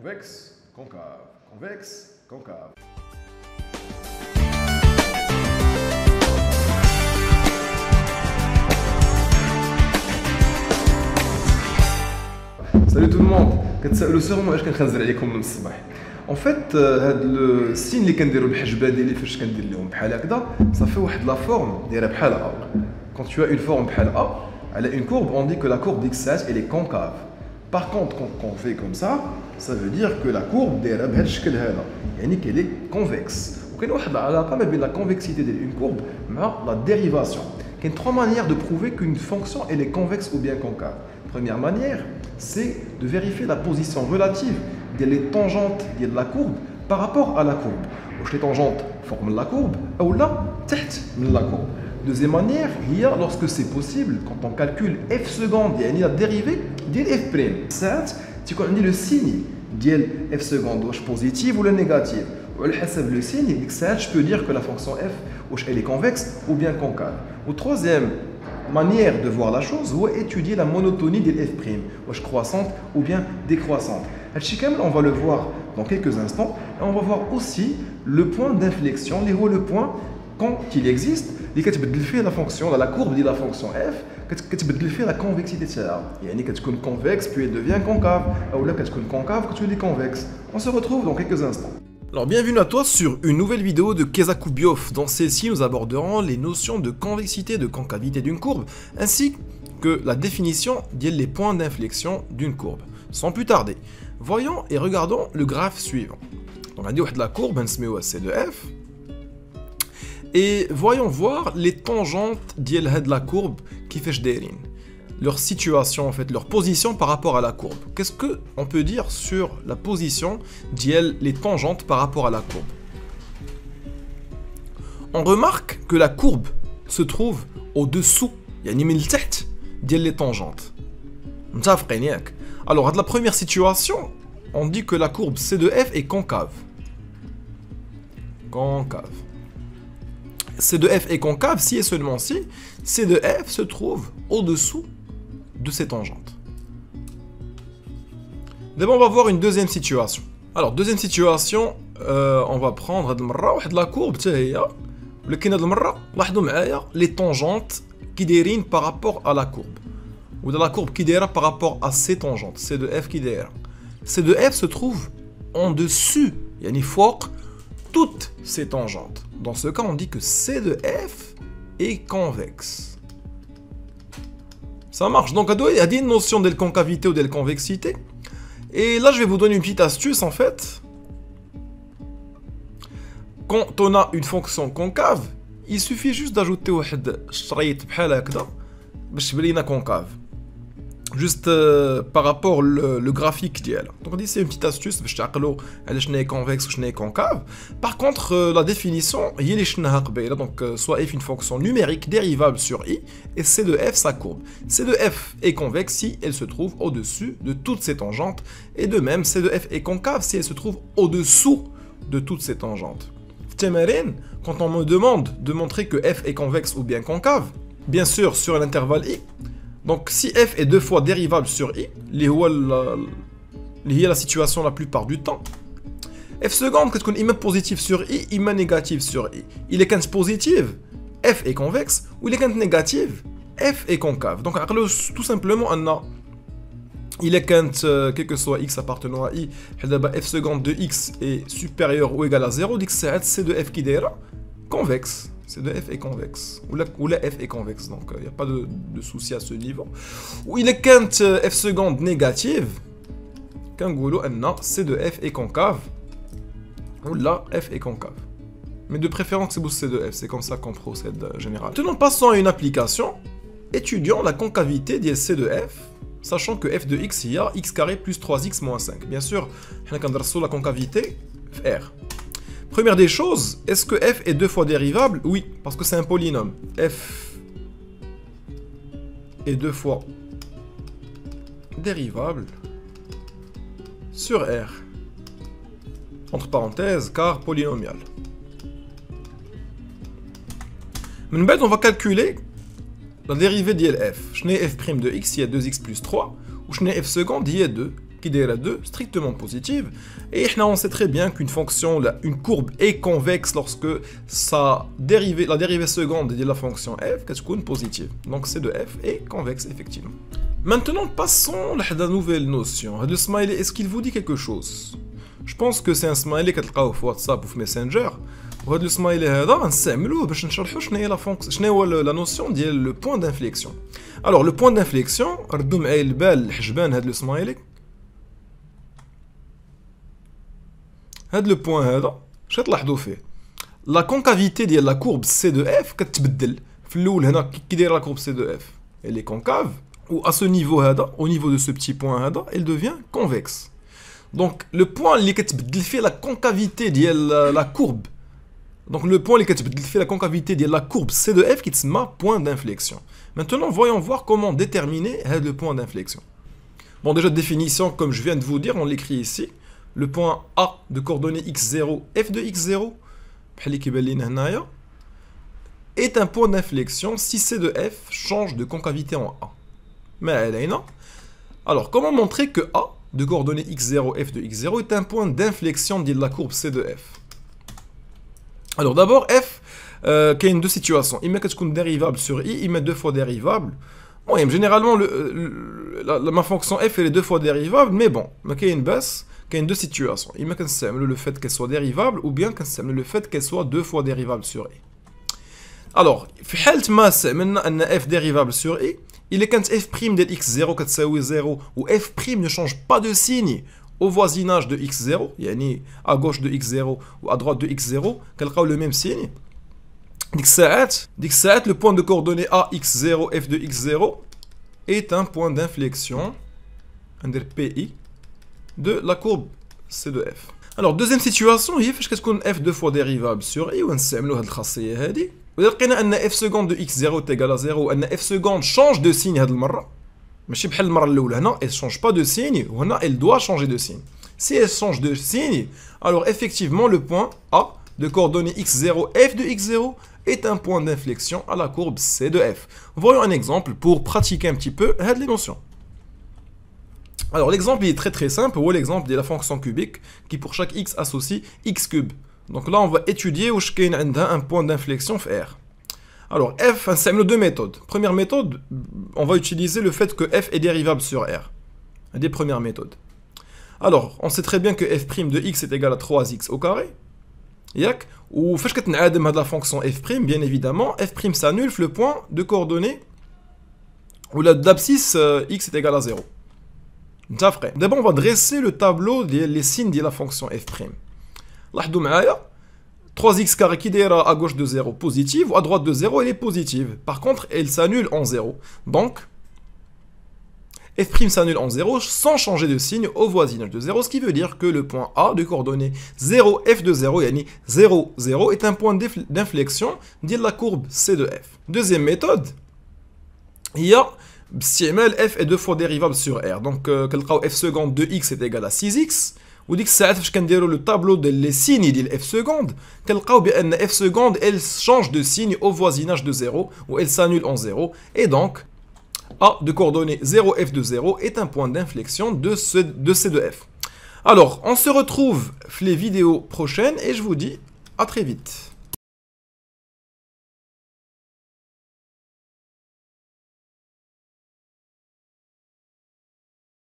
Convexe, concave, convexe, concave. Salut tout le monde. كتسالوا sûrement اش كنخزر عليكم من الصباح. En fait, هاد لو سين اللي كنديروا الحجبه ديالي فاش كندير لهم بحال هكذا صافي واحد لا فورم دايره بحال ا. Quand tu as une forme بحال ا على une courbe, on dit que la courbe d'x elle est concave. Par contre, quand on fait comme ça veut dire que la courbe دايره بهذا الشكل هذا، يعني qu'elle est convexe. وكاين واحد العلاقه ما بين la convexité ديال une courbe مع la dérivation. Il y a trois manières de prouver qu'une fonction elle est convexe ou bien concave. Première manière, c'est de vérifier la position relative des tangentes de la courbe par rapport à la courbe. Les tangentes forment la courbe ou là, tête de la courbe. Deuxième manière, il y a lorsque c'est possible, quand on calcule f seconde, il y a la dérivée de f'. Ça, tu connais le signe de f seconde, ou positive ou le négatif. Le signe, je peux dire que la fonction f elle est convexe ou bien concave. Ou troisième manière de voir la chose, ou étudier la monotonie de f', ou croissante ou bien décroissante. On va le voir dans quelques instants. Et on va voir aussi le point d'inflexion, le point quand il existe, la fonction, la courbe de la fonction f, la convexité. Yani quand elle est convexe, puis elle devient concave, ou là quand elle est concave, quand elle est convexe. On se retrouve dans quelques instants. Alors bienvenue à toi sur une nouvelle vidéo de Keza Kubiov. Dans celle-ci, nous aborderons les notions de convexité et de concavité d'une courbe, ainsi que la définition des points d'inflexion d'une courbe. Sans plus tarder, voyons et regardons le graphe suivant. On a dit que la courbe, C de f, et voyons voir les tangentes de la courbe qui fait d'Erin. Leur situation, en fait, leur position par rapport à la courbe. Qu'est-ce qu'on peut dire sur la position les tangentes par rapport à la courbe? On remarque que la courbe se trouve au-dessous, les tangentes. Alors, à la première situation, on dit que la courbe C de f est concave. Concave. C de f est concave si et seulement si C de f se trouve au-dessous de ces tangentes. D'abord, on va voir une deuxième situation. Alors, deuxième situation, on va prendre la courbe, les tangentes qui dérivent par rapport à la courbe. Ou de la courbe qui dérive par rapport à ces tangentes, C de f qui dérive. C de f se trouve en dessus, yani fort, toutes ces tangentes. Dans ce cas, on dit que C de f est convexe. Ça marche. Donc, il y a une notion de concavité ou de convexité. Et là, je vais vous donner une petite astuce, en fait. Quand on a une fonction concave, il suffit juste d'ajouter un concave. Juste par rapport le graphique d'elle. Donc on dit c'est une petite astuce باش تعقلوا على شنو هي convexe ou شنو هي concave. Par contre la définition هي اللي شفناها قبيله. Donc soit f une fonction numérique dérivable sur i et c de f sa courbe. C de f est convexe si elle se trouve au-dessus de toutes ces tangentes et de même c de f est concave si elle se trouve au-dessous de toutes ces tangentes. Temerin, quand on me demande de montrer que f est convexe ou bien concave, bien sûr sur l'intervalle i. Donc si f est deux fois dérivable sur i, il y a la situation la plupart du temps, f seconde qu'est-ce qu'on immense positif sur i, immense négatif sur i. Il est quand positive, f est convexe, ou il est quand négative, f est concave. Donc tout simplement on a il est quand quel que soit x appartenant à i, f seconde de x est supérieur ou égal à 0, donc c'est de f qui est convexe. C de f est convexe. Ou la f est convexe, donc il n'y a pas de souci à ce niveau. Ou il est quand f seconde négative, quand C de f est concave, ou là f est concave. Mais de préférence c'est C de f, c'est comme ça qu'on procède généralement. Maintenant passons à une application, étudions la concavité de C de f, sachant que f de x il y a x carré plus 3x moins 5. Bien sûr, on a la concavité R. Première des choses, est-ce que f est deux fois dérivable? Oui, parce que c'est un polynôme. F est deux fois dérivable sur R. Entre parenthèses, car polynomial. Mais on va calculer la dérivée de f. Je n'ai f' de x, il y a 2x plus 3. Ou je n'ai f seconde, il y a 2. qui est 2 strictement positive. Et on sait très bien qu'une fonction, une courbe est convexe lorsque la dérivée seconde de la fonction f est positive. Donc c de f est convexe effectivement. Maintenant passons à la nouvelle notion. Le smiley, est-ce qu'il vous dit quelque chose? Je pense que c'est un smiley que vous sur WhatsApp ou sur Messenger. وهذا le smiley هذا غنستعملوه باش نشرحوا شنو هي la notion ديال le point d'inflexion. Alors le point d'inflexion ردوا معايا البال الحجبان هذا le smiley. هذا le point هذا اش تلاحظوا فيه؟ la concavité ديال la courbe C de f كتبدل. في الاول هنا كي داير la courbe C de f elle est concave ou à ce niveau هذا au niveau de ce petit point هذا elle devient convexe. Donc le point اللي كتبدل فيه la concavité ديال la courbe. Donc le point qui fait la concavité de la courbe C de f qui est point d'inflexion. Maintenant, voyons voir comment déterminer le point d'inflexion. Bon, déjà définition, comme je viens de vous dire, on l'écrit ici. Le point A de coordonnées x0, f de x0, est un point d'inflexion si C de f change de concavité en A. Mais alors, comment montrer que A de coordonnées x0, f de x0 est un point d'inflexion de la courbe C de f? Alors d'abord f qui a deux situations, il met que dérivable sur i, il met deux fois dérivable. Bon, généralement ma fonction f elle est deux fois dérivable, mais bon, il y a une baisse, il y a deux situations. Il met le fait qu'elle soit dérivable ou bien le fait qu'elle soit deux fois dérivable sur i. Alors, في حالة ما سمعنا أن f dérivable sur i, il est quand f' de x0 كتساوي 0 ou f' ne change pas de signe au voisinage de x0, yani à gauche de x0 ou à droite de x0, qu'elle a le même signe. Le point de coordonnées a x0 f de x0 est un point d'inflexion PI de la courbe C de f. Alors deuxième situation, il fait que f deux fois dérivable sur i, on sait que f seconde de x0 est égal à 0 et f seconde change de signe هذه المرة. ماشي بحال المره الاولى هنا elle change pas de signe وهنا elle doit changer de signe. Si elle change de signe, alors effectivement le point A de coordonnées x0 f de x0 est un point d'inflexion à la courbe C de f. Voyons un exemple pour pratiquer un petit peu les notions. Alors l'exemple est très simple, ou l'exemple de la fonction cubique qui pour chaque x associe x cube. Donc là on va étudier où il y a un point d'inflexion R. Alors, f, c'est deux méthodes. Première méthode, on va utiliser le fait que f est dérivable sur R. Des premières méthodes. Alors, on sait très bien que f' de x est égal à 3x au carré. Ou, فاش كتنعدم هاد la fonction f', bien évidemment, f' s'annule le point de coordonnées où l'abscisse x est égal à 0. D'abord, on va dresser le tableau des signes de la fonction f'. لاحظوا معايا 3x carré qui est à gauche de 0 positive ou à droite de 0 elle est positive. Par contre elle s'annule en 0. Donc f' s'annule en 0 sans changer de signe au voisinage de 0. Ce qui veut dire que le point A de coordonnées 0 f de 0 yani 0 0 est un point d'inflexion de la courbe C de f. Deuxième méthode, il y a f est deux fois dérivable sur R. Donc f seconde de x est égal à 6x. Ou dit que ça fait le tableau des signes de f seconde, f seconde elle change de signe au voisinage de 0 ou elle s'annule en 0 et donc A de coordonnées 0 f de 0 est un point d'inflexion de C de f. Alors on se retrouve les vidéos prochaines et je vous dis à très vite.